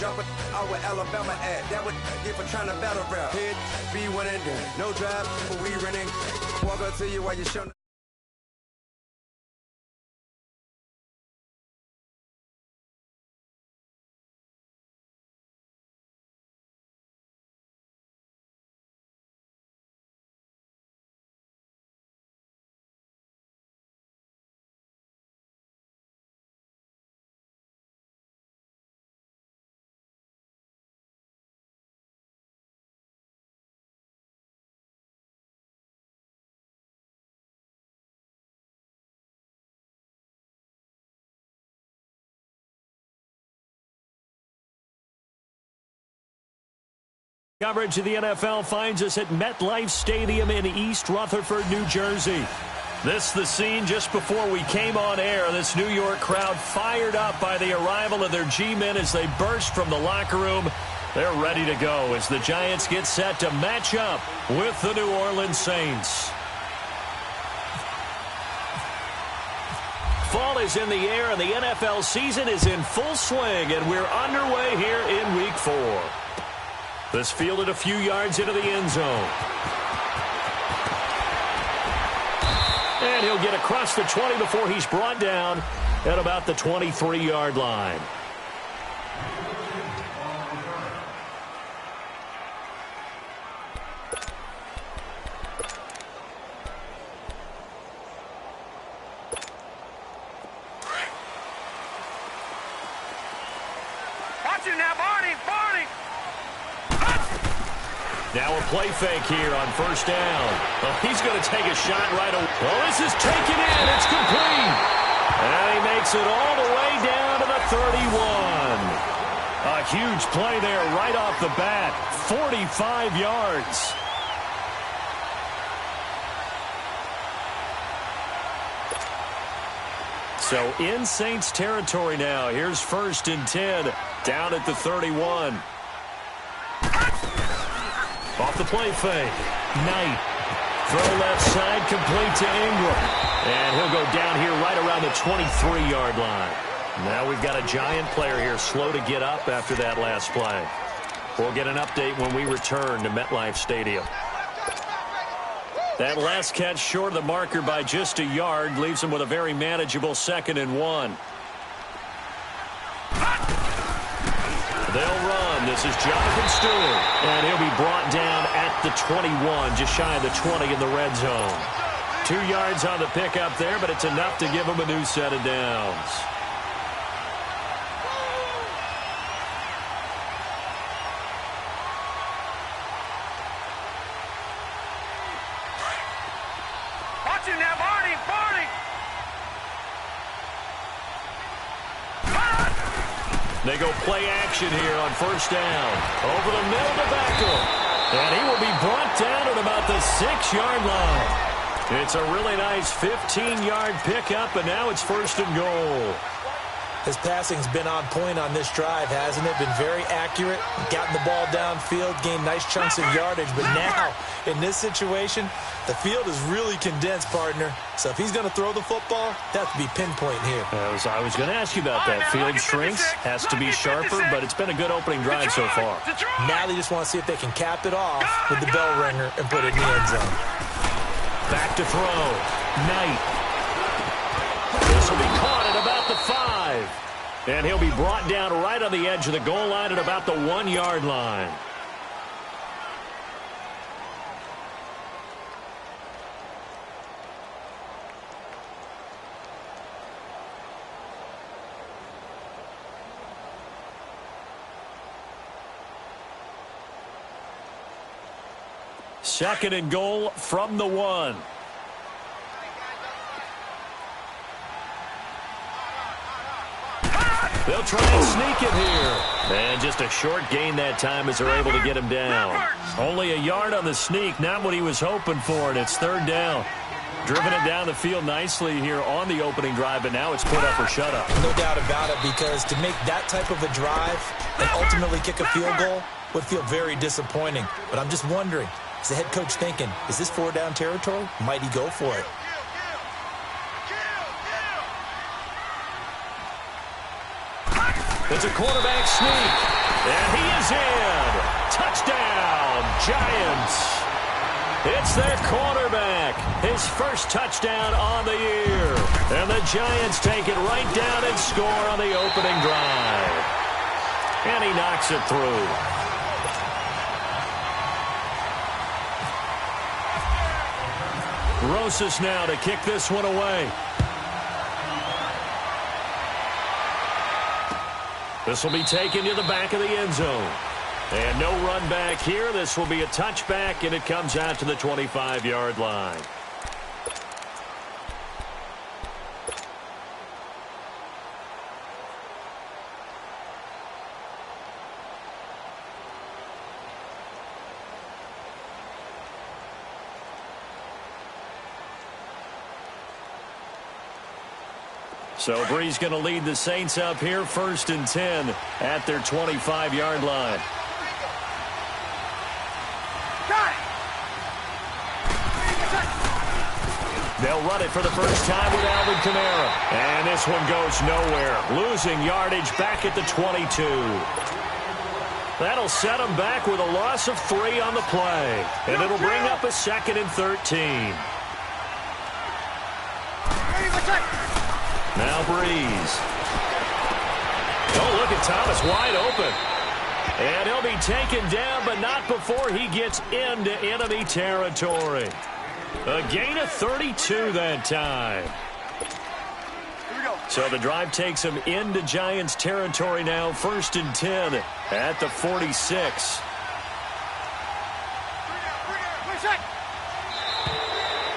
Drop it out with Alabama at. That would get for trying to battle rap. Hit, be winning, no drive, but we running. Walk up to you while you showing. Coverage of the NFL finds us at MetLife Stadium in East Rutherford, New Jersey. This the scene just before we came on air. This New York crowd fired up by the arrival of their G-men as they burst from the locker room. They're ready to go as the Giants get set to match up with the New Orleans Saints. Fall is in the air and the NFL season is in full swing, and we're underway here in Week 4. This fielded a few yards into the end zone. And he'll get across the 20 before he's brought down at about the 23-yard line. Now a play fake here on first down. Well, he's going to take a shot right away. Well, this is taken in. It's complete. And he makes it all the way down to the 31. A huge play there right off the bat. 45 yards. So in Saints territory now. Here's 1st and 10 down at the 31. Off the play fake. Knight. Throw left side, complete to Ingram. And he'll go down here right around the 23-yard line. Now we've got a Giant player here slow to get up after that last play. We'll get an update when we return to MetLife Stadium. That last catch short of the marker by just a yard leaves him with a very manageable 2nd and 1. They'll run. This is Jonathan Stewart. And he'll be brought down at the 21, just shy of the 20 in the red zone. 2 yards on the pickup there, but it's enough to give him a new set of downs. Watch him now, Barney! They go play action here on first down. Over the middle to Beckham. And he will be brought down at about the 6-yard line. It's a really nice 15-yard pickup, and now it's 1st and goal. His passing's been on point on this drive, hasn't it? Been very accurate, gotten the ball downfield, gained nice chunks of yardage. But now, in this situation, the field is really condensed, partner. So if he's going to throw the football, that has to be pinpoint here. I was going to ask you about that. Field shrinks, has to be sharper, but it's been a good opening drive so far. Now they just want to see if they can cap it off with the bell ringer and put it in the end zone. Back to throw. Knight. This will be caught at about the 5. And he'll be brought down right on the edge of the goal line at about the 1-yard line. Second and goal from the 1. They'll try and sneak it here. And just a short gain that time as they're able to get him down. Only a yard on the sneak, not what he was hoping for, and it's 3rd down. Driven it down the field nicely here on the opening drive, but now it's put up or shut up. No doubt about it, because to make that type of a drive and ultimately kick a field goal would feel very disappointing. But I'm just wondering, is the head coach thinking, is this 4-down territory? Might he go for it? It's a quarterback sneak. Giants. It's their quarterback. His first touchdown on the year. And the Giants take it right down and score on the opening drive. And he knocks it through. Rosas now to kick this one away. This will be taken to the back of the end zone. And no run back here. This will be a touchback, and it comes out to the 25-yard line. So Bree's going to lead the Saints up here, 1st and 10 at their 25-yard line. They'll run it for the first time with Alvin Kamara. And this one goes nowhere. Losing yardage back at the 22. That'll set them back with a loss of 3 on the play. And it'll bring up a 2nd and 13. Now Breeze. Oh, look at Thomas wide open. And he'll be taken down, but not before he gets into enemy territory. A gain of 32 that time. So the drive takes him into Giants territory now, 1st and 10 at the 46.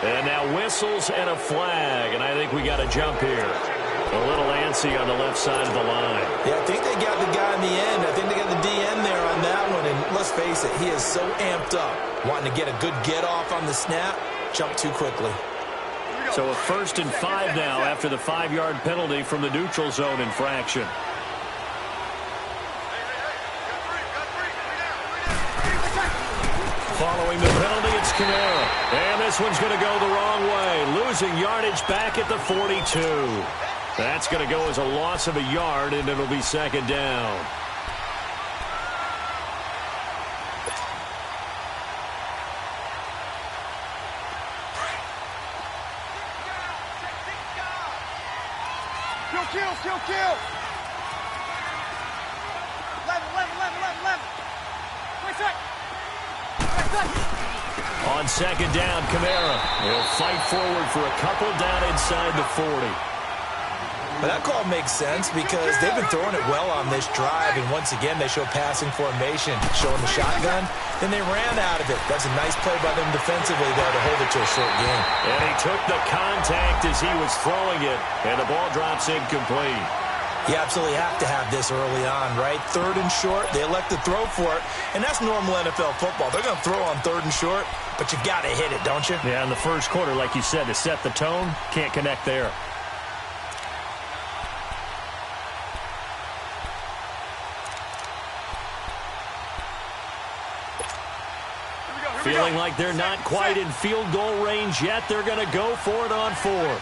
And now whistles and a flag, and I think we got a jump here. A little antsy on the left side of the line. Yeah, I think they got the guy in the end. I think they got the DN there on that one, and let's face it, he is so amped up, wanting to get a good get-off on the snap, jump too quickly. So a 1st and 5 now after the 5-yard penalty from the neutral zone infraction. Following the penalty, it's Kamara. And this one's going to go the wrong way. Losing yardage back at the 42. That's going to go as a loss of a yard, and it'll be 2nd down. Kill. 11. On 2nd down, Kamara will fight forward for a couple down inside the 40. But that call makes sense because they've been throwing it well on this drive, and once again they show passing formation, showing the shotgun. Then they ran out of it. That's a nice play by them defensively there to hold it to a short game. And he took the contact as he was throwing it, and the ball drops incomplete. You absolutely have to have this early on, right? 3rd and short, they elect to throw for it, and that's normal NFL football. They're going to throw on 3rd and short, but you've got to hit it, don't you? Yeah, in the first quarter, like you said, to set the tone, can't connect there. Feeling like they're not quite in field goal range yet, they're going to go for it on 4th.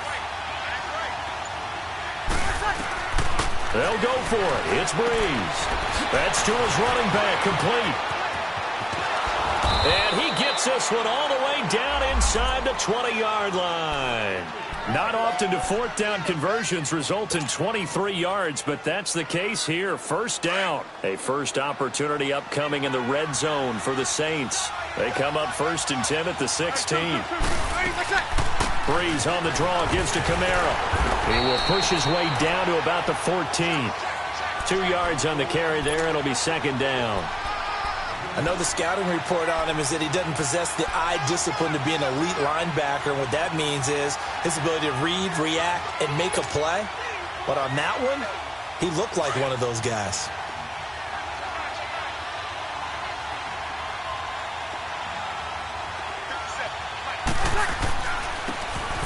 They'll go for it. It's Breeze. That's to his running back, complete. And he gets this one all the way down inside the 20-yard line. Not often do 4th down conversions result in 23 yards, but that's the case here. 1st down. A first opportunity upcoming in the red zone for the Saints. They come up 1st and 10 at the 16. Breeze on the draw, gives to Kamara. He will push his way down to about the 14. 2 yards on the carry there, and it'll be 2nd down. I know the scouting report on him is that he doesn't possess the eye discipline to be an elite linebacker. And what that means is his ability to read, react, and make a play. But on that one, he looked like one of those guys.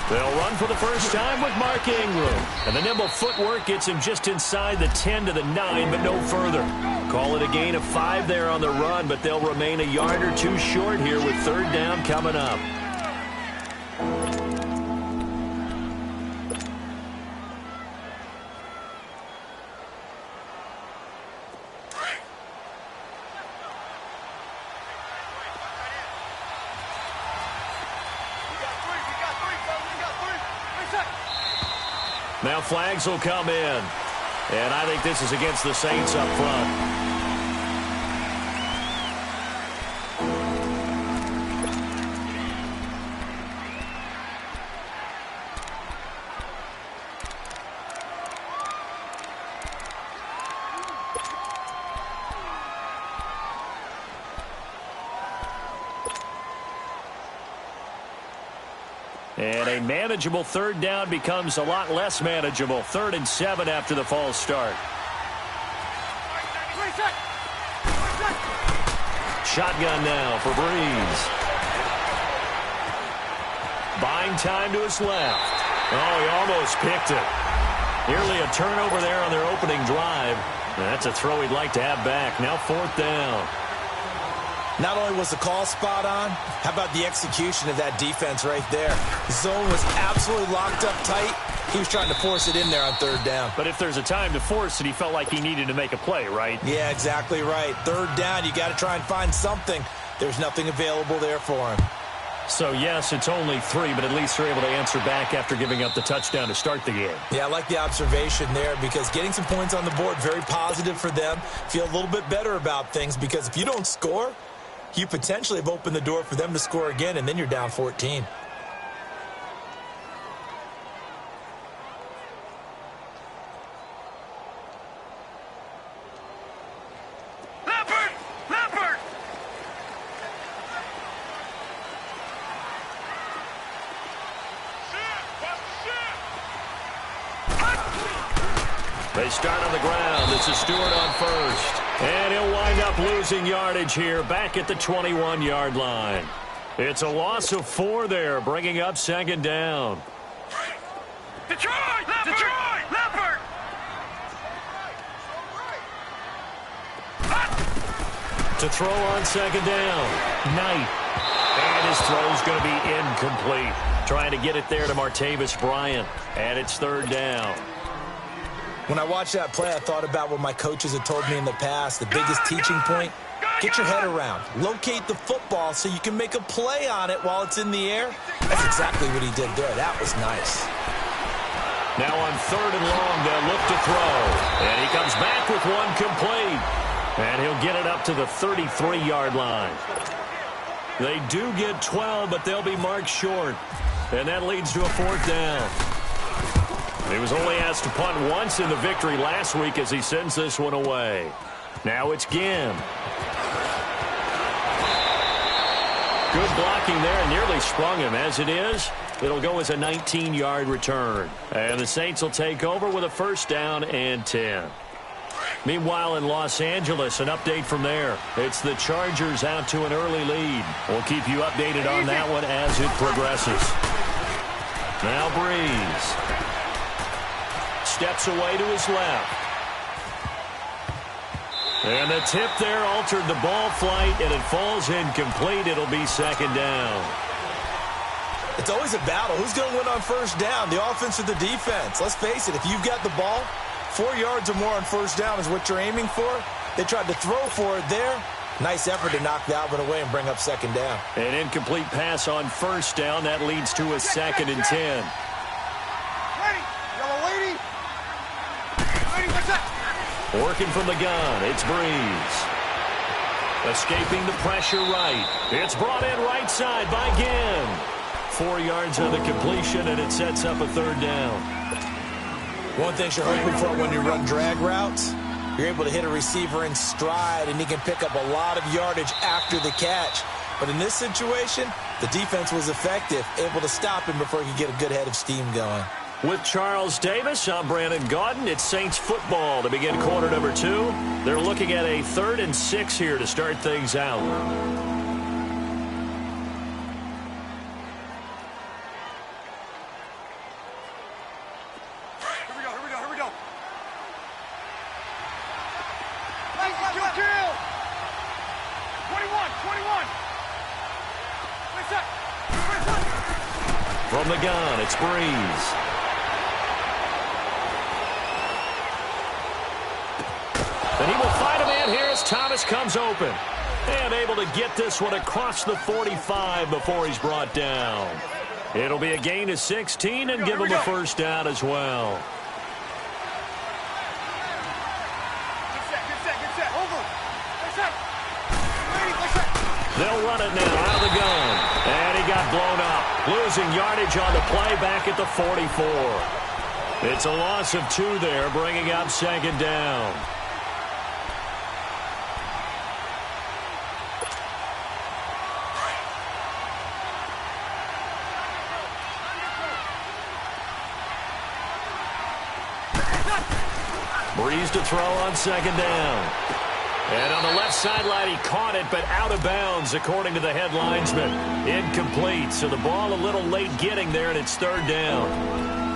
They'll run for the first time with Mark Ingram. And the nimble footwork gets him just inside the 10 to the 9, but no further. Call it a gain of 5 there on the run, but they'll remain a yard or 2 short here with 3rd down coming up. Now flags will come in. And I think this is against the Saints up front. And a manageable third down becomes a lot less manageable. 3rd and 7 after the false start. Shotgun now for Breeze. Buying time to his left. Oh, he almost picked it. Nearly a turnover there on their opening drive. That's a throw he'd like to have back. Now 4th down. Not only was the call spot on, how about the execution of that defense right there? The zone was absolutely locked up tight. He was trying to force it in there on 3rd down. But if there's a time to force it, he felt like he needed to make a play, right? Yeah, exactly right. 3rd down, you got to try and find something. There's nothing available there for him. So, yes, it's only 3, but at least they're able to answer back after giving up the touchdown to start the game. Yeah, I like the observation there because getting some points on the board, very positive for them. Feel a little bit better about things because if you don't score, you potentially have opened the door for them to score again, and then you're down 14. They start on the ground. This is Stewart on first. And he'll wind up losing yardage here back at the 21-yard line. It's a loss of 4 there, bringing up 2nd down. Detroit! Leopard! To throw on 2nd down. Knight. And his throw's going to be incomplete. Trying to get it there to Martavis Bryant. And it's 3rd down. When I watched that play, I thought about what my coaches had told me in the past. The biggest teaching point, get your head around. Locate the football so you can make a play on it while it's in the air. That's exactly what he did there. That was nice. Now on 3rd and long, they'll look to throw. And he comes back with one complete. And he'll get it up to the 33-yard line. They do get 12, but they'll be marked short. And that leads to a 4th down. He was only asked to punt once in the victory last week as he sends this one away. Now it's Ginn. Good blocking there and nearly sprung him. As it is, it'll go as a 19-yard return. And the Saints will take over with a 1st down and 10. Meanwhile, in Los Angeles, an update from there. It's the Chargers out to an early lead. We'll keep you updated on that one as it progresses. Now Breeze. Steps away to his left. And the tip there altered the ball flight, and it falls incomplete. It'll be 2nd down. It's always a battle. Who's going to win on 1st down, the offense or the defense? Let's face it, if you've got the ball, 4 yards or more on 1st down is what you're aiming for. They tried to throw for it there. Nice effort to knock that one away and bring up 2nd down. An incomplete pass on 1st down. That leads to a 2nd and 10. Working from the gun, it's Breeze. Escaping the pressure right. It's brought in right side by Ginn. 4 yards on the completion, and it sets up a 3rd down. One thing you're hoping for when you run drag routes, you're able to hit a receiver in stride, and he can pick up a lot of yardage after the catch. But in this situation, the defense was effective, able to stop him before he could get a good head of steam going. With Charles Davis, I'm Brandon Gaudin. It's Saints football to begin quarter number 2. They're looking at a 3rd and 6 here to start things out. Here we go. Kill! 21! From the gun, it's Breeze. And he will find a man here as Thomas comes open. And able to get this one across the 45 before he's brought down. It'll be a gain of 16 and give him a 1st down as well. They'll run it now out of the gun. And he got blown up. Losing yardage on the play back at the 44. It's a loss of 2 there, bringing up second down. Breeze to throw on second down. And on the left sideline, he caught it, but out of bounds, according to the head linesman. Incomplete, so the ball a little late getting there, and it's third down.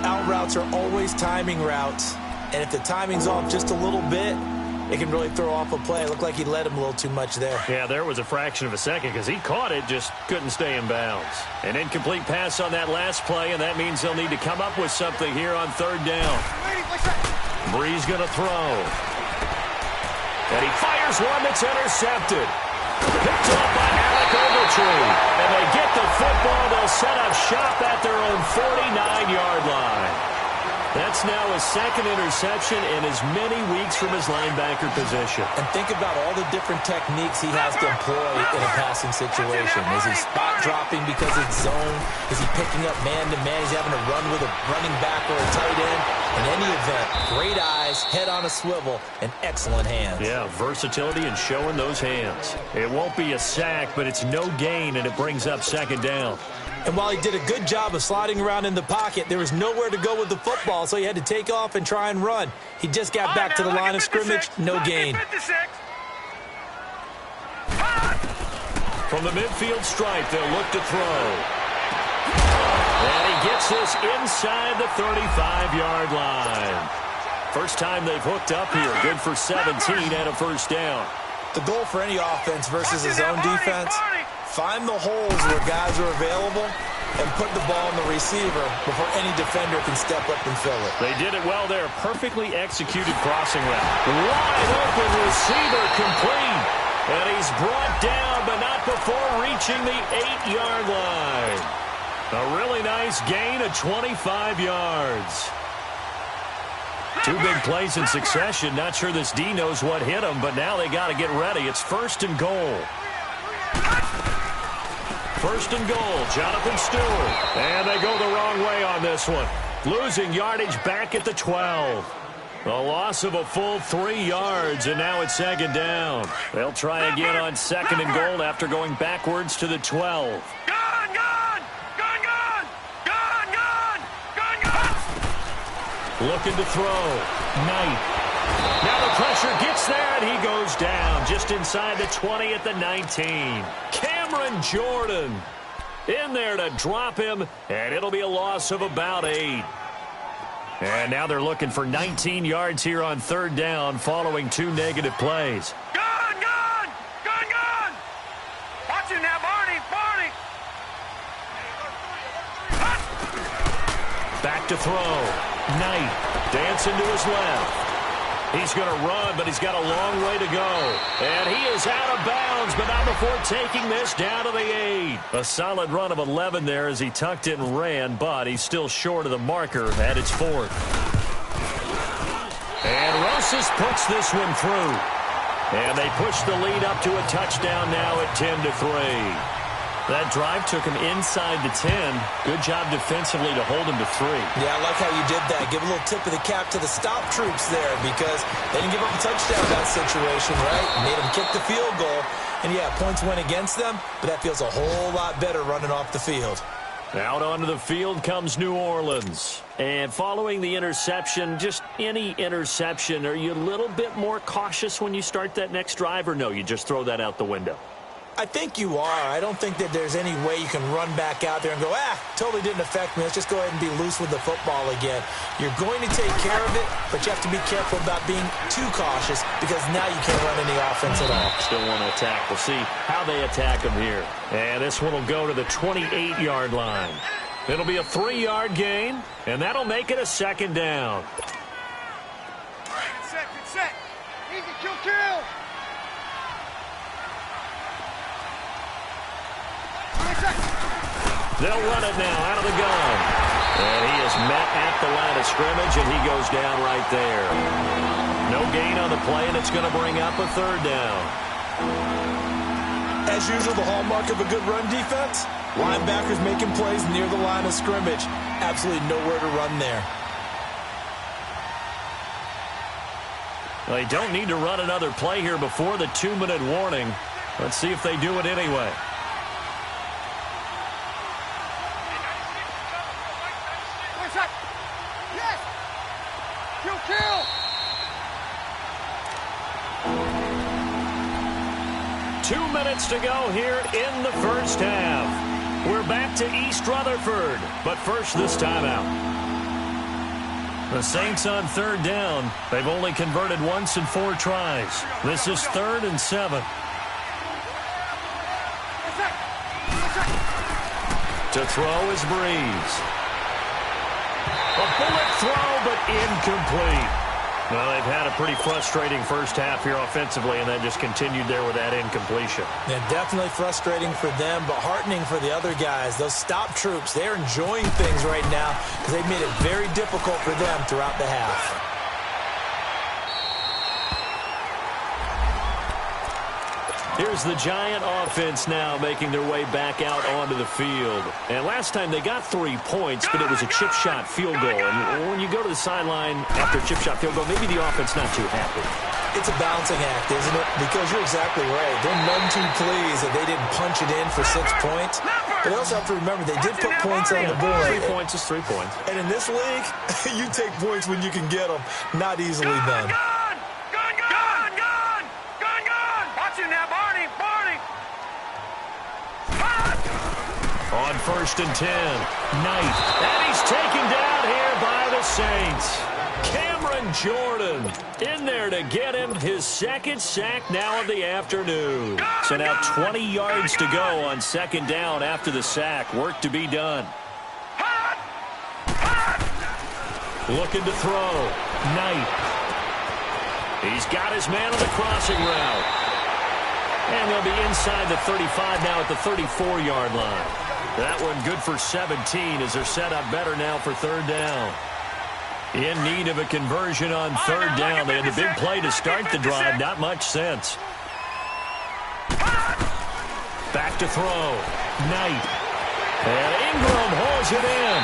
Out routes are always timing routes, and if the timing's off just a little bit, it can really throw off a play. It looked like he led him a little too much there. Yeah, there was a fraction of a second because he caught it, just couldn't stay in bounds. An incomplete pass on that last play, and that means they'll need to come up with something here on third down. Breeze going to throw. And he fires one that's intercepted. Picked off by Alec Ogletree. And they get the football. They'll set up shop at their own 49-yard line. That's now his second interception in as many weeks from his linebacker position. And think about all the different techniques he has to employ in a passing situation. Is he spot dropping because it's zone? Is he picking up man-to-man? He's having to run with a running back or a tight end. In any event, great eyes, head on a swivel, and excellent hands. Yeah, versatility and showing those hands. It won't be a sack, but it's no gain, and it brings up second down. And while he did a good job of sliding around in the pocket, there was nowhere to go with the football, so he had to take off and try and run. He just got back to the line of scrimmage, no gain. From the midfield stripe, they'll look to throw. And he gets this inside the 35-yard line. First time they've hooked up here. Good for 17 and a first down. The goal for any offense versus his own defense, find the holes where guys are available and put the ball on the receiver before any defender can step up and fill it. They did it well there. Perfectly executed crossing route. Wide open receiver complete. And he's brought down, but not before reaching the 8-yard line. A really nice gain of 25 yards. 2 big plays in succession. Not sure this D knows what hit him, but now they got to get ready. It's first and goal. First and goal, Jonathan Stewart. And they go the wrong way on this one. Losing yardage back at the 12. A loss of a full 3 yards, and now it's second down. They'll try again on second and goal after going backwards to the 12. Looking to throw. Knight. Now the pressure gets there, and he goes down just inside the 20 at the 19. Cameron Jordan in there to drop him, and it'll be a loss of about 8. And now they're looking for 19 yards here on third down following 2 negative plays. Gun! Watch him now, Barney! Back to throw. Knight dancing to his left. He's going to run, but he's got a long way to go. And he is out of bounds, but not before taking this down to the 8. A solid run of 11 there as he tucked it and ran, but he's still short of the marker at its 4th. And Rosas puts this one through. And they push the lead up to a touchdown now at 10-3. That drive took him inside the 10. Good job defensively to hold him to 3. Yeah, I like how you did that. Give a little tip of the cap to the stop troops there because they didn't give up a touchdown in that situation, right? Made them kick the field goal. And, yeah, points went against them, but that feels a whole lot better running off the field. Out onto the field comes New Orleans. And following the interception, just any interception, are you a little bit more cautious when you start that next drive, or no, you just throw that out the window? I think you are. I don't think that there's any way you can run back out there and go, totally didn't affect me. Let's just go ahead and be loose with the football again. You're going to take care of it, but you have to be careful about being too cautious because now you can't run any offense at all. Still want to attack. We'll see how they attack them here. And this one will go to the 28-yard line. It'll be a 3-yard gain, and that'll make it a second down. Get set. Easy, kill. They'll run it now out of the gun. And he is met at the line of scrimmage, and he goes down right there. No gain on the play, and it's going to bring up a third down. As usual, the hallmark of a good run defense, linebackers making plays near the line of scrimmage. Absolutely nowhere to run there. They don't need to run another play here before the 2-minute warning. Let's see if they do it anyway. Yes! Kill! 2 minutes to go here in the first half. We're back to East Rutherford, but first this timeout. The Saints on third down. They've only converted once in 4 tries. This is 3rd and 7. To throw is Breeze. A bullet throw, but incomplete. Well, they've had a pretty frustrating first half here offensively, and then just continued there with that incompletion. Yeah, definitely frustrating for them, but heartening for the other guys. Those stop troops, they're enjoying things right now because they've made it very difficult for them throughout the half. Here's the Giant offense now making their way back out onto the field. And last time they got 3 points, but it was a chip shot field goal. And when you go to the sideline after a chip shot field goal, maybe the offense not too happy. It's a balancing act, isn't it? Because you're exactly right. They're none too pleased that they didn't punch it in for 6 points. But they also have to remember they did put points on the board. 3 points is 3 points. And in this league, you take points when you can get them. Not easily done. On 1st and 10, Knight. And he's taken down here by the Saints. Cameron Jordan in there to get him his 2nd sack now of the afternoon. So now 20 yards to go on 2nd down after the sack. Work to be done. Looking to throw. Knight. He's got his man on the crossing route. And they'll be inside the 35 now at the 34-yard line. That one good for 17 as they're set up better now for 3rd down. In need of a conversion on 3rd down. They had the big play to start the drive. Not much sense. Back to throw. Knight. And Ingram hauls it in.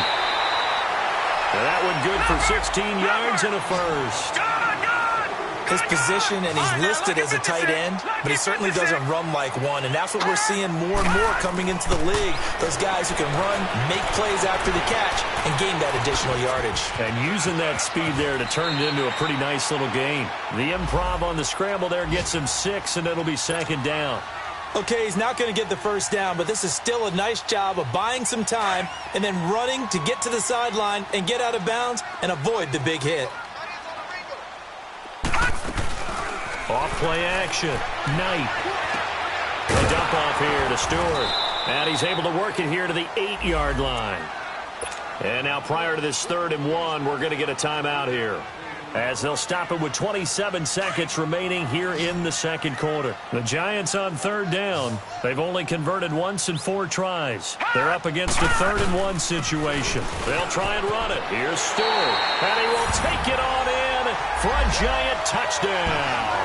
And that one good for 16 yards and a first. His position, and he's listed as a tight end, but he certainly doesn't run like one, and that's what we're seeing more and more coming into the league. Those guys who can run, make plays after the catch, and gain that additional yardage. And using that speed there to turn it into a pretty nice little gain. The improv on the scramble there gets him 6, and it'll be 2nd down. Okay, he's not going to get the first down, but this is still a nice job of buying some time and then running to get to the sideline and get out of bounds and avoid the big hit. Off play action. Knight. A dump off here to Stewart. And he's able to work it here to the 8-yard line. And now prior to this 3rd and 1, we're going to get a timeout here, as they'll stop it with 27 seconds remaining here in the 2nd quarter. The Giants on 3rd down. They've only converted once in 4 tries. They're up against a 3rd and 1 situation. They'll try and run it. Here's Stewart. And he will take it on in for a Giant touchdown.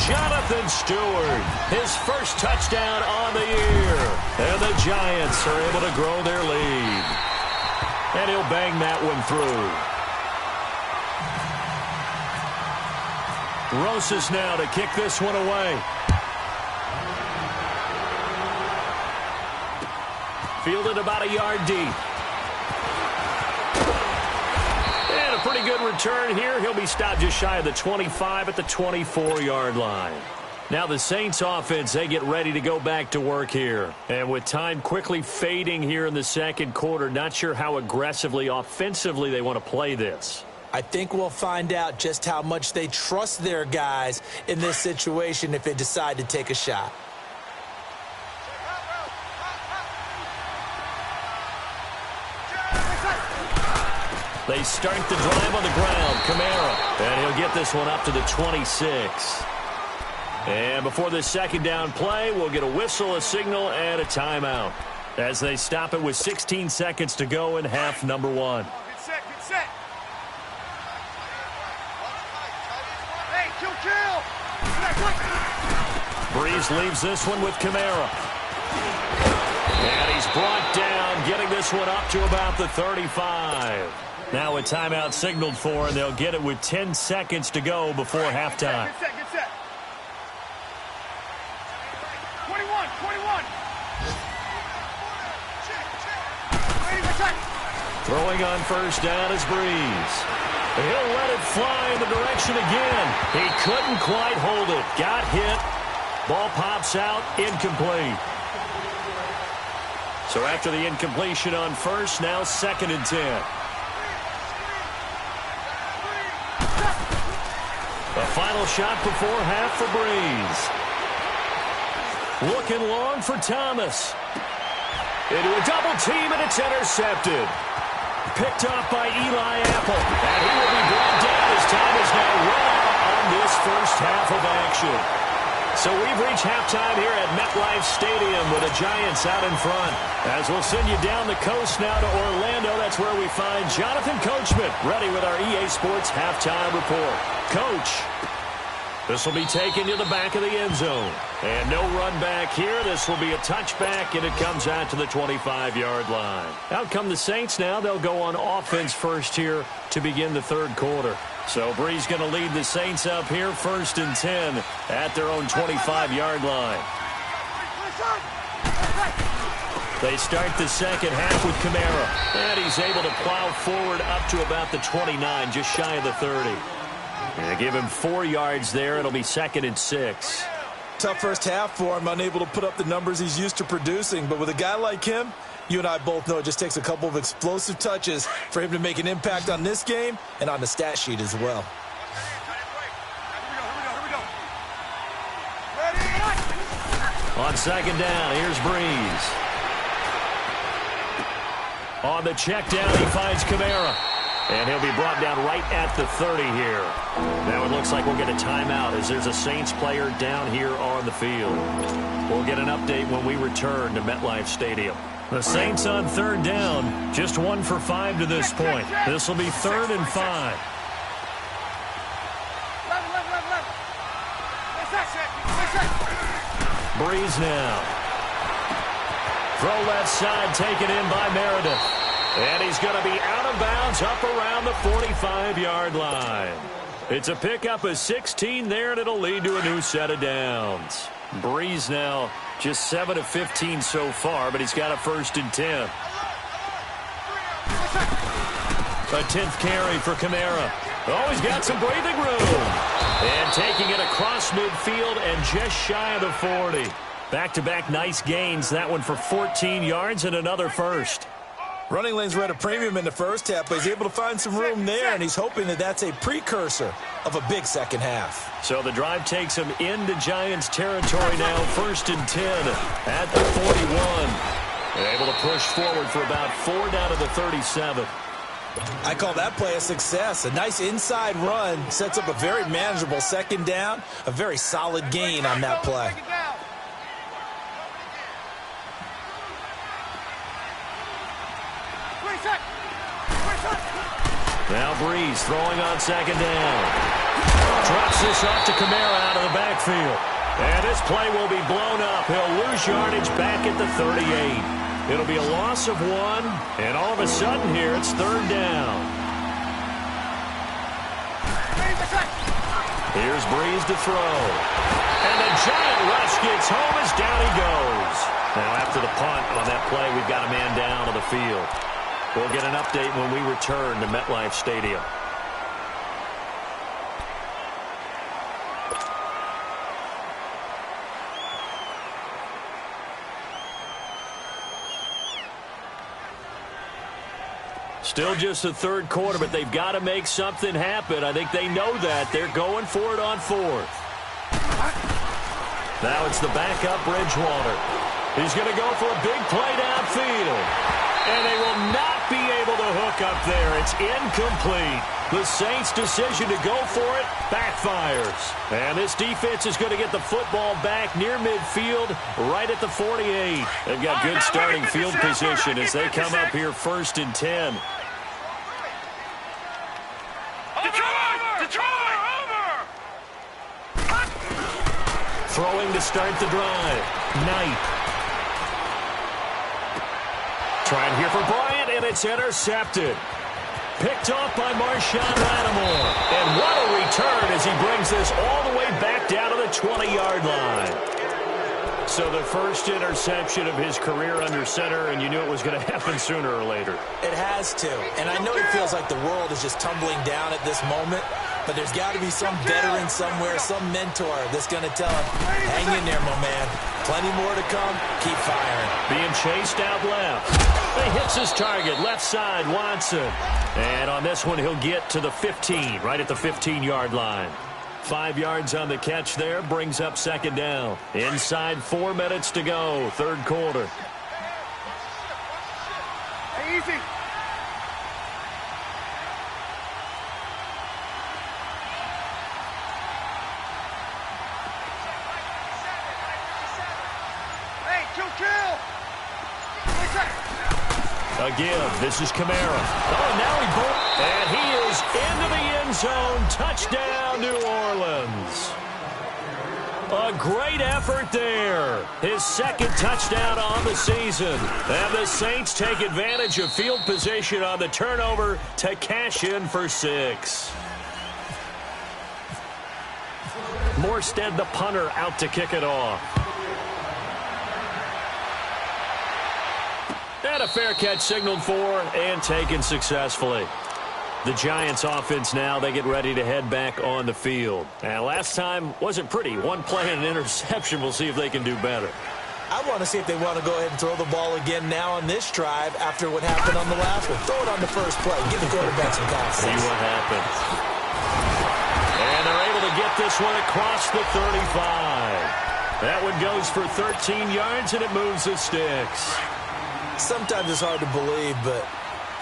Jonathan Stewart, his first touchdown on the year. And the Giants are able to grow their lead. And he'll bang that one through. Rosas now to kick this one away. Fielded about a yard deep. And a pretty good return here. He'll be stopped just shy of the 25 at the 24-yard line. Now the Saints offense, they get ready to go back to work here. And with time quickly fading here in the 2nd quarter, not sure how aggressively, offensively they want to play this. I think we'll find out just how much they trust their guys in this situation if they decide to take a shot. They start the drive on the ground. Kamara. And he'll get this one up to the 26. And before this 2nd down play, we'll get a whistle, a signal, and a timeout, as they stop it with 16 seconds to go in half number 1. Get set. Hey, kill. Breeze leaves this one with Kamara. And he's brought down, getting this one up to about the 35. Now a timeout signaled for, and they'll get it with 10 seconds to go before halftime. Get set, get set. 21, 21. Throwing on first down is Breeze. He'll let it fly in the direction again. He couldn't quite hold it. Got hit. Ball pops out, incomplete. So after the incompletion on first, now 2nd and 10. The final shot before half for Breeze. Looking long for Thomas. Into a double team, and it's intercepted. Picked off by Eli Apple. And he will be brought down as time is now run out on this first half of action. So we've reached halftime here at MetLife Stadium with the Giants out in front. As we'll send you down the coast now to Orlando, that's where we find Jonathan Coachman ready with our EA Sports halftime report. Coach, this will be taken to the back of the end zone. And no run back here. This will be a touchback, and it comes out to the 25-yard line. Out come the Saints now. They'll go on offense first here to begin the third quarter. So Breeze going to lead the Saints up here, 1st and 10 at their own 25-yard line. They start the second half with Kamara. And he's able to plow forward up to about the 29, just shy of the 30. And give him 4 yards there. It'll be 2nd and 6. Tough first half for him, unable to put up the numbers he's used to producing. But with a guy like him, you and I both know it just takes a couple of explosive touches for him to make an impact on this game and on the stat sheet as well. On 2nd down, here's Breeze. On the check down, he finds Kamara. And he'll be brought down right at the 30 here. Now it looks like we'll get a timeout as there's a Saints player down here on the field. We'll get an update when we return to MetLife Stadium. The Saints on 3rd down, just 1 for 5 to this point. This will be 3rd and 5. Breeze now. Throw left side, taken in by Meredith. And he's going to be out of bounds up around the 45-yard line. It's a pickup of 16 there, and it'll lead to a new set of downs. Breeze now just 7 of 15 so far, but he's got a 1st and 10. A 10th carry for Kamara. Oh, he's got some breathing room. And taking it across midfield and just shy of the 40. Back-to-back nice gains. That one for 14 yards and another 1st. Running lanes were at a premium in the first half, but he's able to find some room there, and he's hoping that that's a precursor of a big second half. So the drive takes him into Giants territory now, 1st and 10 at the 41. Able to push forward for about 4 down to the 37. I call that play a success. A nice inside run sets up a very manageable 2nd down, a very solid gain on that play. Now Breeze throwing on 2nd down. Drops this off to Kamara out of the backfield. And this play will be blown up. He'll lose yardage back at the 38. It'll be a loss of 1. And all of a sudden here, it's 3rd down. Here's Breeze to throw. And the giant rush gets home as down he goes. Now after the punt on that play, we've got a man down on the field. We'll get an update when we return to MetLife Stadium. Still just the 3rd quarter, but they've got to make something happen. I think they know that. They're going for it on 4th. Now it's the backup Bridgewater. He's going to go for a big play downfield. And they will not be able to hook up there. It's incomplete. The Saints' decision to go for it backfires. And this defense is going to get the football back near midfield, right at the 48. They've got good starting field position as they come up here 1st and 10. Throwing to start the drive. Knight. Trying here for Bryant, and it's intercepted. Picked off by Marshawn Lattimore. And what a return as he brings this all the way back down to the 20-yard line. So the first interception of his career under center, and you knew it was going to happen sooner or later. It has to. And I know it feels like the world is just tumbling down at this moment, but there's got to be some veteran somewhere, some mentor that's going to tell him, hang in there, my man. Plenty more to come. Keep firing. Being chased out left. He hits his target, left side, Watson. And on this one, he'll get to the 15, right at the 15-yard line. 5 yards on the catch there, brings up second down. Inside 4 minutes to go, third quarter. Hey, easy. Hey, kill. Again, this is Kamara. Oh, now he bolts. And he is into the end zone. Touchdown, New Orleans. A great effort there. His second touchdown on the season. And the Saints take advantage of field position on the turnover to cash in for 6. Morstead, the punter, out to kick it off. And a fair catch signaled for and taken successfully. The Giants offense now, they get ready to head back on the field. And last time wasn't pretty. One play and an interception. We'll see if they can do better. I want to see if they want to go ahead and throw the ball again now on this drive after what happened on the last one. Throw it on the first play. Give the quarterback some confidence. See what happens. And they're able to get this one across the 35. That one goes for 13 yards, and it moves the sticks. Sometimes it's hard to believe, but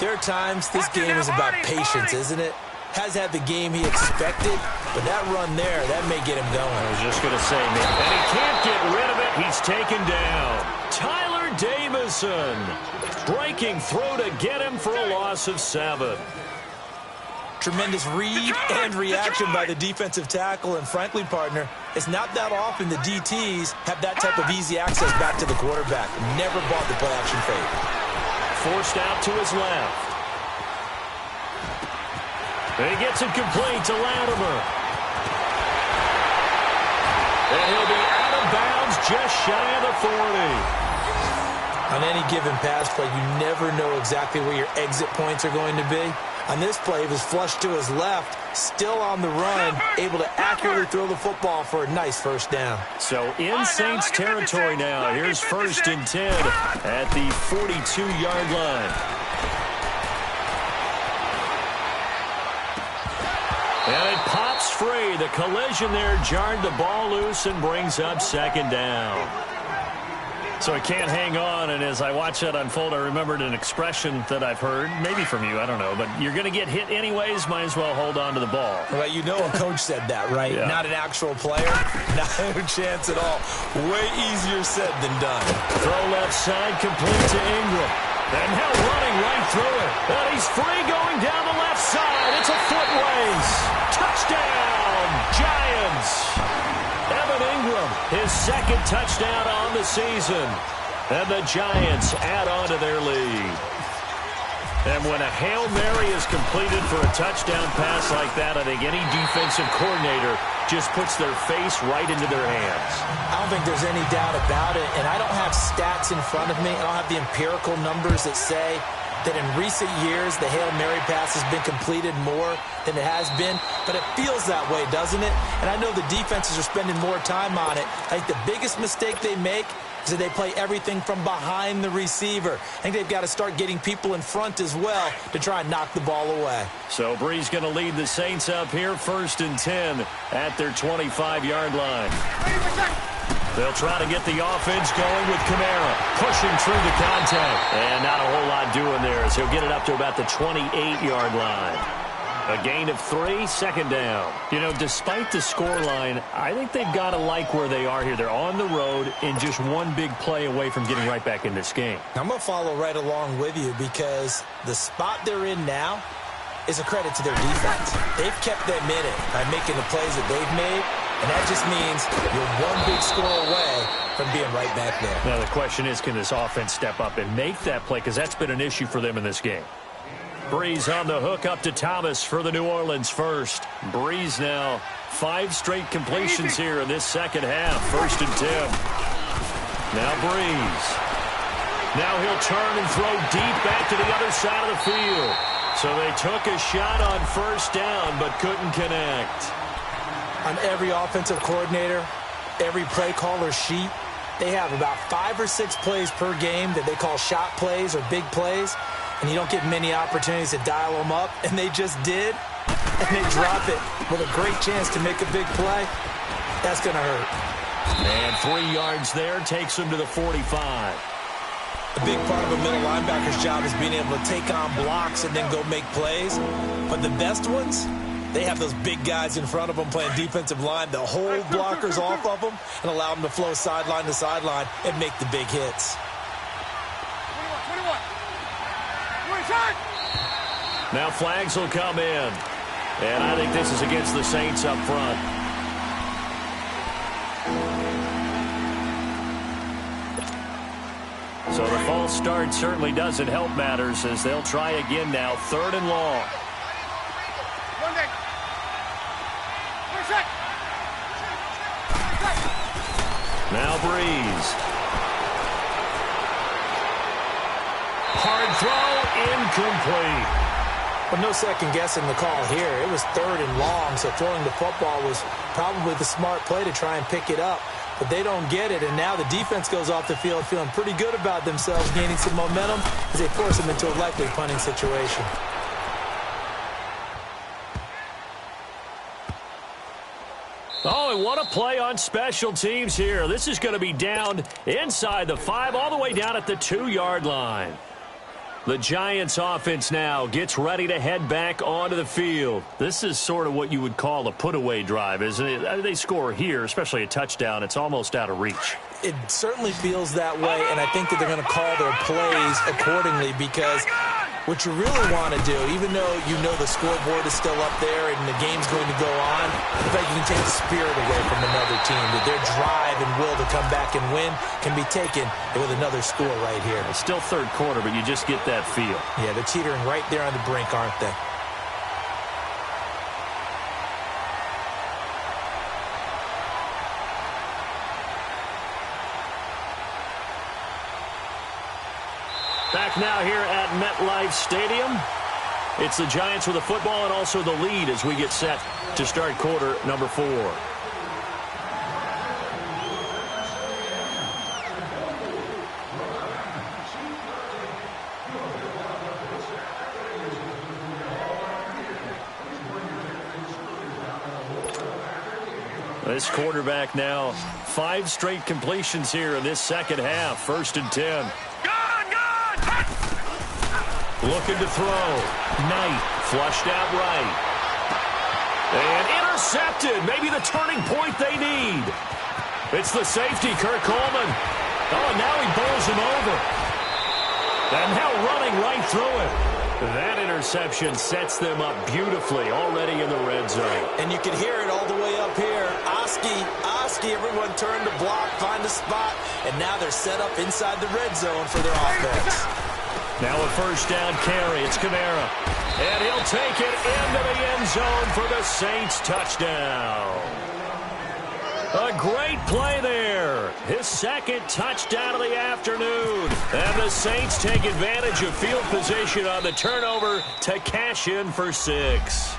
there are times this game is about patience, isn't it? Has had the game he expected, but that run there, that may get him going. I was just going to say, man, and he can't get rid of it. He's taken down. Tyler Davison. Breaking throw to get him for a loss of 7. Tremendous read and reaction by the defensive tackle, and frankly, partner, it's not that often the DTs have that type of easy access back to the quarterback. Never bought the play-action fake. Forced out to his left. He gets it complete to Lattimore. And he'll be out of bounds just shy of the 40. On any given pass play, you never know exactly where your exit points are going to be. On this play, he was flushed to his left, still on the run, able to accurately throw the football for a nice first down. So in Saints territory now. Here's 1st and 10 at the 42-yard line. And it pops free. The collision there jarred the ball loose and brings up second down. So he can't hang on, and as I watch that unfold, I remembered an expression that I've heard, maybe from you, I don't know, but you're going to get hit anyways, might as well hold on to the ball. Well, you know a coach said that, right? Yeah. Not an actual player. Not a chance at all. Way easier said than done. Throw left side, complete to Ingram. And now running right through it. And he's free going down the left side. It's a foot race. Touchdown, Giants. Evan Ingram, his second touchdown on the season. And the Giants add on to their lead. And when a Hail Mary is completed for a touchdown pass like that, I think any defensive coordinator just puts their face right into their hands. I don't think there's any doubt about it, and I don't have stats in front of me. I don't have the empirical numbers that say that in recent years the Hail Mary pass has been completed more than it has been, but it feels that way, doesn't it? And I know the defenses are spending more time on it. I think the biggest mistake they make is that they play everything from behind the receiver. I think they've got to start getting people in front as well to try and knock the ball away. So Bree's going to lead the Saints up here, 1st and 10 at their 25-yard line. They'll try to get the offense going with Kamara, pushing through the contact. And not a whole lot doing there as he'll get it up to about the 28-yard line. A gain of 3, second down. You know, despite the scoreline, I think they've got to like where they are here. They're on the road and just one big play away from getting right back in this game. I'm going to follow right along with you because the spot they're in now is a credit to their defense. They've kept them in it by making the plays that they've made, and that just means you're one big from being right back there. Now the question is, can this offense step up and make that play? Because that's been an issue for them in this game. Breeze on the hook up to Thomas for the New Orleans first. Breeze now 5 straight completions here in this second half. 1st and 10. Now Breeze. Now he'll turn and throw deep back to the other side of the field. So they took a shot on 1st down but couldn't connect. On every offensive coordinator, every play caller sheet, they have about 5 or 6 plays per game that they call shot plays or big plays. And you don't get many opportunities to dial them up, and they just did, and they drop it with a great chance to make a big play. That's going to hurt. And 3 yards there takes him to the 45. A big part of a middle linebacker's job is being able to take on blocks and then go make plays. But the best ones, they have those big guys in front of them playing defensive line. They'll hold blockers off of them and allow them to flow sideline to sideline and make the big hits. Now flags will come in. And I think this is against the Saints up front. So the false start certainly doesn't help matters as they'll try again now. 3rd and long. Now Breeze. Hard throw, incomplete. Well, no second guessing the call here. It was 3rd and long, so throwing the football was probably the smart play to try and pick it up. But they don't get it, and now the defense goes off the field feeling pretty good about themselves, gaining some momentum as they force them into a likely punting situation. Oh, and what a play on special teams here. This is going to be down inside the 5, all the way down at the 2-yard line. The Giants offense now gets ready to head back onto the field. This is sort of what you would call a put-away drive, isn't it? They score here, especially a touchdown. It's almost out of reach. It certainly feels that way, and I think that they're going to call their plays accordingly because what you really want to do, even though you know the scoreboard is still up there and the game's going to go on, in fact, you can take the spirit away from another team, that their drive and will to come back and win can be taken with another score right here. It's still 3rd quarter, but you just get that feel. Yeah, they're teetering right there on the brink, aren't they? Back now here at MetLife Stadium. It's the Giants with the football and also the lead as we get set to start quarter number 4. This quarterback now 5 straight completions here in this second half. 1st and 10. Looking to throw. Knight flushed out right. And intercepted. Maybe the turning point they need. It's the safety, Kurt Coleman. Oh, and now he bowls him over. And now running right through it. That interception sets them up beautifully already in the red zone. And you can hear it all the way up here. Oski, everyone turned to block, find a spot, and now they're set up inside the red zone for their offense. Now a 1st down carry. It's Kamara. And he'll take it into the end zone for the Saints touchdown. A great play there. His 2nd touchdown of the afternoon. And the Saints take advantage of field position on the turnover to cash in for 6.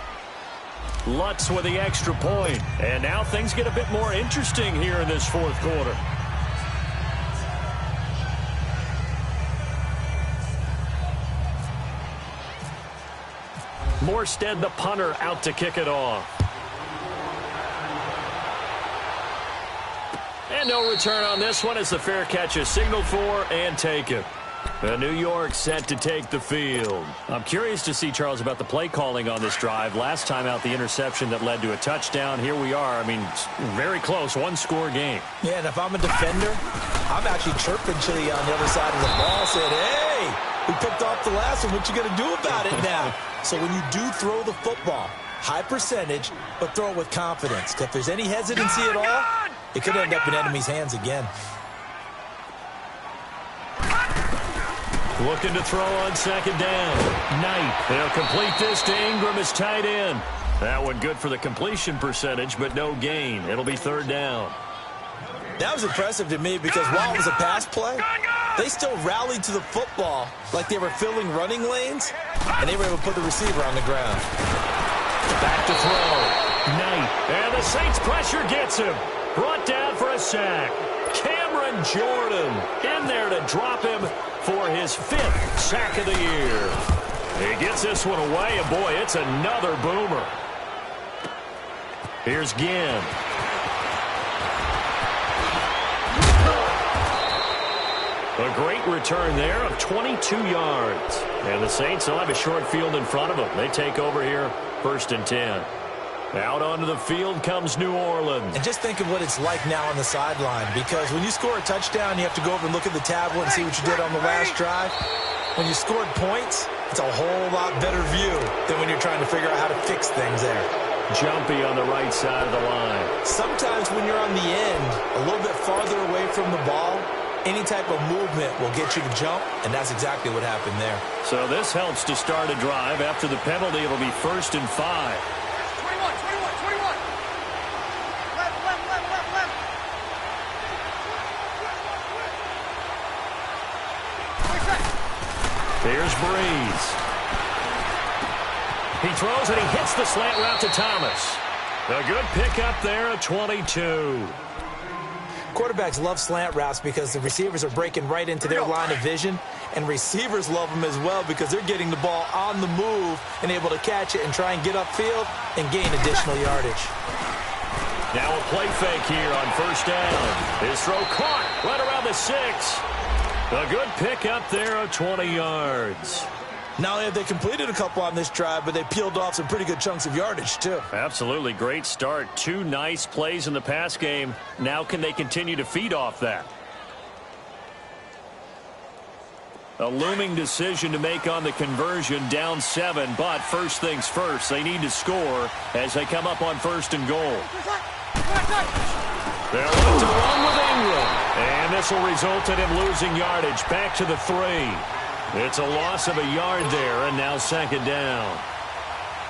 Lutz with the extra point. And now things get a bit more interesting here in this 4th quarter. Morstead, the punter, out to kick it off. And no return on this one as the fair catch is signaled for and taken. New York set to take the field. I'm curious to see, Charles, about the play calling on this drive. Last time out, the interception that led to a touchdown. Here we are. I mean, very close, 1-score game. Yeah, and if I'm a defender, I'm actually chirping to you on the other side of the ball, saying, hey, we picked off the last one. What you going to do about it now? So when you do throw the football, high percentage, but throw it with confidence. Because if there's any hesitancy at all, it could end up in enemy's hands again. Looking to throw on second down. Knight. They'll complete this to Ingram as tight end. That one good for the completion percentage, but no gain. It'll be third down. That was impressive to me because while it was a pass play, they still rallied to the football like they were filling running lanes, and they were able to put the receiver on the ground. Back to throw. Knight. And the Saints pressure gets him. Brought down for a sack. Cameron Jordan in there to drop him for his 5th sack of the year. He gets this one away, and boy, it's another boomer. Here's Ginn. A great return there of 22 yards. And the Saints will have a short field in front of them. They take over here, 1st and 10. Out onto the field comes New Orleans. And just think of what it's like now on the sideline, because when you score a touchdown, you have to go over and look at the tablet and see what you did on the last drive. When you scored points, it's a whole lot better view than when you're trying to figure out how to fix things there. Jumpy on the right side of the line. Sometimes when you're on the end, a little bit farther away from the ball, any type of movement will get you to jump, and that's exactly what happened there. So this helps to start a drive. After the penalty, it'll be 1st and 5. Here's Breeze. He throws and he hits the slant route to Thomas. A good pickup there at 22. Quarterbacks love slant routes because the receivers are breaking right into their line of vision, and receivers love them as well because they're getting the ball on the move and able to catch it and try and get upfield and gain additional yardage. Now a play fake here on 1st down. His throw caught right around the 6. A good pickup there of 20 yards. Not only have they completed a couple on this drive, but they peeled off some pretty good chunks of yardage, too. Absolutely. Great start. 2 nice plays in the pass game. Now can they continue to feed off that? A looming decision to make on the conversion, down 7, but first things first, they need to score as they come up on 1st and goal. They'll look to run with Ingram, and this will result in him losing yardage back to the 3. It's a loss of a yard there, and now 2nd down.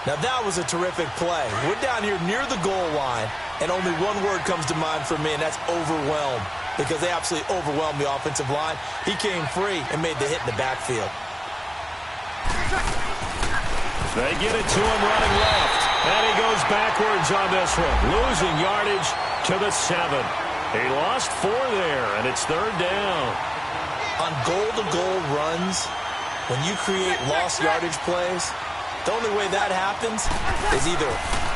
Now that was a terrific play. We're down here near the goal line, and only one word comes to mind for me, and that's overwhelmed, because they absolutely overwhelmed the offensive line. He came free and made the hit in the backfield. They get it to him running left, and he goes backwards on this one, losing yardage to the 7. He lost 4 there, and it's 3rd down. On goal-to-goal runs, when you create lost yardage plays, the only way that happens is either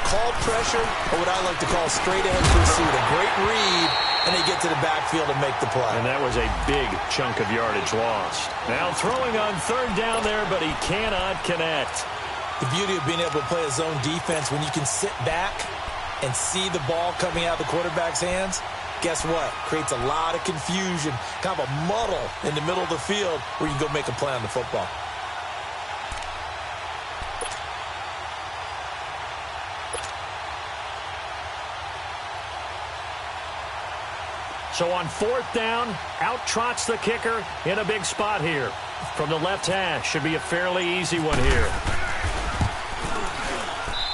called pressure or what I like to call straight-ahead pursuit. A great read, and they get to the backfield and make the play. And that was a big chunk of yardage lost. Now throwing on 3rd down there, but he cannot connect. The beauty of being able to play a zone defense when you can sit back and see the ball coming out of the quarterback's hands, guess what? Creates a lot of confusion, kind of a muddle in the middle of the field where you can go make a play on the football. So on 4th down, out trots the kicker in a big spot here. From the left hash, should be a fairly easy one here.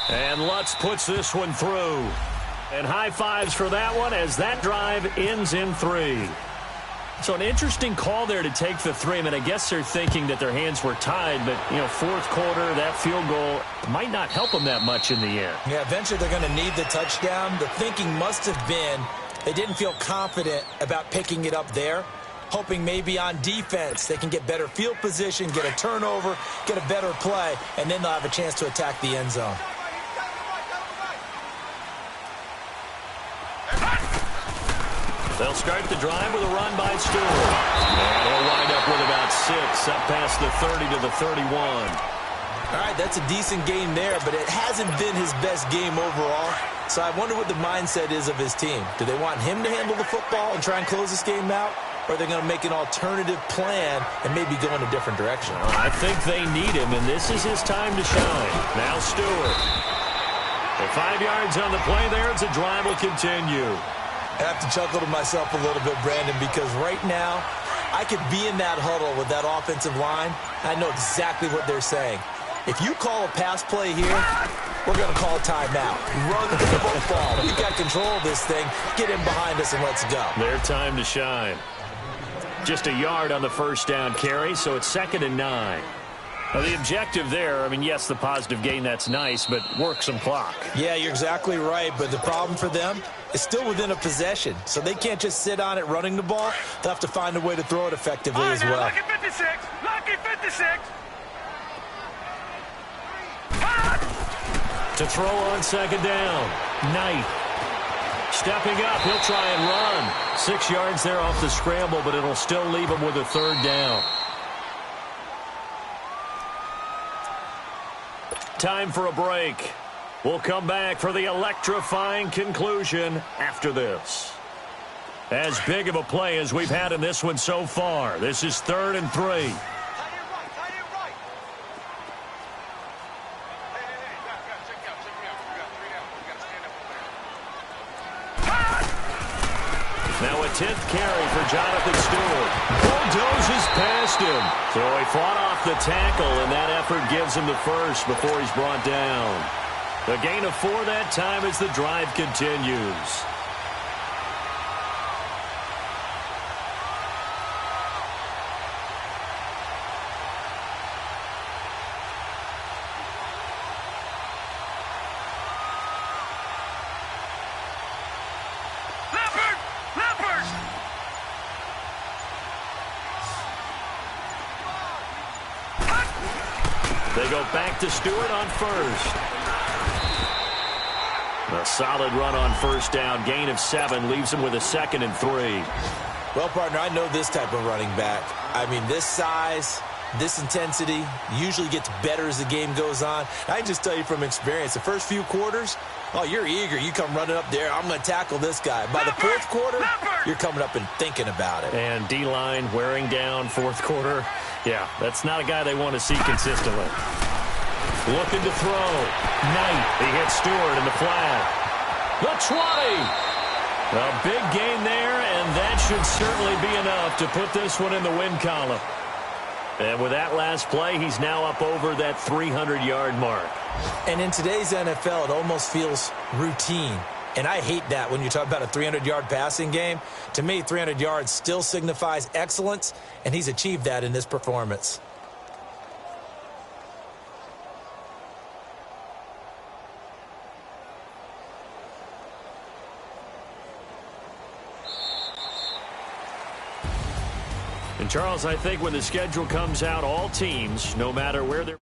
And Lutz puts this one through. And high fives for that one as that drive ends in 3. So an interesting call there to take the 3. I mean, I guess they're thinking that their hands were tied, but, 4th quarter, that field goal might not help them that much in the end. Yeah, eventually they're going to need the touchdown. The thinking must have been they didn't feel confident about picking it up there, hoping maybe on defense they can get better field position, get a turnover, get a better play, and then they'll have a chance to attack the end zone. They'll start the drive with a run by Stewart. And he'll wind up with about 6, up past the 30 to the 31. All right, that's a decent game there, but it hasn't been his best game overall. So I wonder what the mindset is of his team. Do they want him to handle the football and try and close this game out? Or are they going to make an alternative plan and maybe go in a different direction? I think they need him, and this is his time to shine. Now Stewart. With 5 yards on the play there, it's a drive will continue. I have to chuckle to myself a little bit, Brandon, because right now I could be in that huddle with that offensive line. I know exactly what they're saying. If you call a pass play here, we're going to call a timeout. Run the football. We've got control of this thing. Get in behind us and let's go. Their time to shine. Just a yard on the first down carry, so it's 2nd and 9. Now, the objective there, I mean, yes, the positive gain, that's nice, but work some clock. Yeah, you're exactly right, but the problem for them is still within a possession, so they can't just sit on it running the ball. They'll have to find a way to throw it effectively as well. Lucky 56! Lucky 56! To throw on 2nd down. Knight. Stepping up, he'll try and run. 6 yards there off the scramble, but it'll still leave him with a 3rd down. Time for a break. We'll come back for the electrifying conclusion after this. As big of a play as we've had in this one so far. This is 3rd and 3. Now a 10th carry for Jonathan Stewart. Bulldozes past him. So he fought off the tackle, and that effort gives him the first before he's brought down. A gain of 4 that time as the drive continues. They go back to Stewart on first. A solid run on first down. Gain of 7 leaves him with a 2nd and 3. Well, partner, I know this type of running back. I mean, this size, this intensity usually gets better as the game goes on. I can just tell you from experience, the first few quarters, oh, you're eager. You come running up there, I'm going to tackle this guy. By the 4th quarter, you're coming up and thinking about it. And D-line wearing down 4th quarter. Yeah, that's not a guy they want to see consistently. Looking to throw. Knight. He hits Stewart in the flat. The 20. A big gain there, and that should certainly be enough to put this one in the win column. And with that last play, he's now up over that 300-yard mark. And in today's NFL, it almost feels routine. And I hate that when you talk about a 300-yard passing game. To me, 300 yards still signifies excellence, and he's achieved that in this performance. And, Charles, I think when the schedule comes out, all teams, no matter where they're